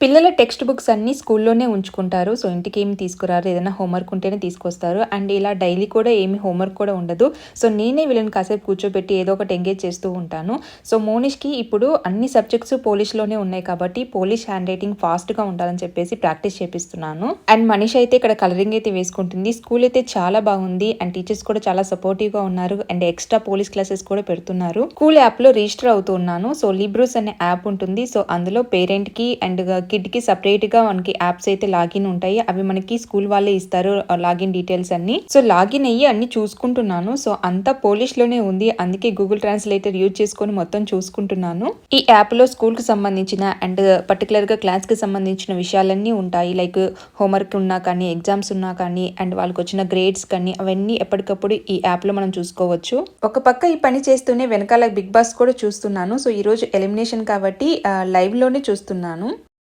పిల్లల text books అన్నీ స్కూల్లోనే ఉంచుకుంటారు. సో, ఇంటికేమి తీసుకురారు. ఏదైనా హోంవర్క్ ఉంటేనే తీసుకొస్తారు. అండ్ ఇలా డైలీ కూడా ఏమి హోంవర్క్ కూడా ఉండదు. సో, నేనే వీళ్ళని కాసేపు కూర్చోబెట్టి ఏదో ఒకటి ఎంగేజ్ చేస్తూ ఉంటాను. సో, మోనిష్‌కి ఇప్పుడు అన్ని సబ్జెక్ట్స్ పోలిష్‌లోనే ఉన్నాయి కాబట్టి పోలిష్ హ్యాండ్ రైటింగ్ ఫాస్ట్‌గా ఉండాలని చెప్పేసి ప్రాక్టీస్ చేపిస్తున్నాను. అండ్ మనీష్ అయితే ఇక్కడ కలరింగ్ అయితే వేసుకుంటుంది. స్కూల్ అయితే చాలా బాగుంది. అండ్ టీచర్స్ కూడా చాలా సపోర్టివ్‌గా ఉన్నారు. అండ్ ఎక్స్ట్రా పోలిష్ క్లాసెస్ కూడా పెడుతున్నారు. స్కూల్ యాప్‌లో రిజిస్టర్ అవుతూ ఉన్నాను. సో, లిబ్రూస్ అనే యాప్ ఉంటుంది. సో, అందులో పేరెంట్‌కి అండ్ కిడ్‌కి సెపరేట్‌గా మనకి యాప్స్ అయితే లాగిన్ ఉంటాయి. అవి మనకి స్కూల్ వాళ్ళే ఇస్తారు లాగిన్ డీటెయిల్స్ అన్ని. సో, లాగిన్ అయ్యి అన్ని చూసుకుంటున్నాను. సో, అంతా పోలిష్‌లోనే ఉంది. అందుకే గూగుల్ ట్రాన్స్లేటర్ యూజ్ చేసుకొని మొత్తం చూసుకుంటున్నాను. ఈ యాప్‌లో స్కూల్‌కి సంబంధించిన అండ్ పర్టికులర్‌గా క్లాస్‌కి సంబంధించిన విషయాలన్నీ ఉంటాయి. లైక్ హోంవర్క్ ఉన్నా కానీ, ఎగ్జామ్స్ ఉన్నా కానీ, అండ్ వాళ్ళకొచ్చిన గ్రేడ్స్ కానీ అవన్నీ ఎప్పటికప్పుడు ఈ యాప్‌లో మనం చూసుకోవచ్చు. ఒక పక్క ఈ పని చేస్తూనే వెనకాల బిగ్ బాస్ కూడా చూస్తున్నాను. సో, ఈరోజు ఎలిమినేషన్ కాబట్టి లైవ్‌లోనే చూస్తున్నాను.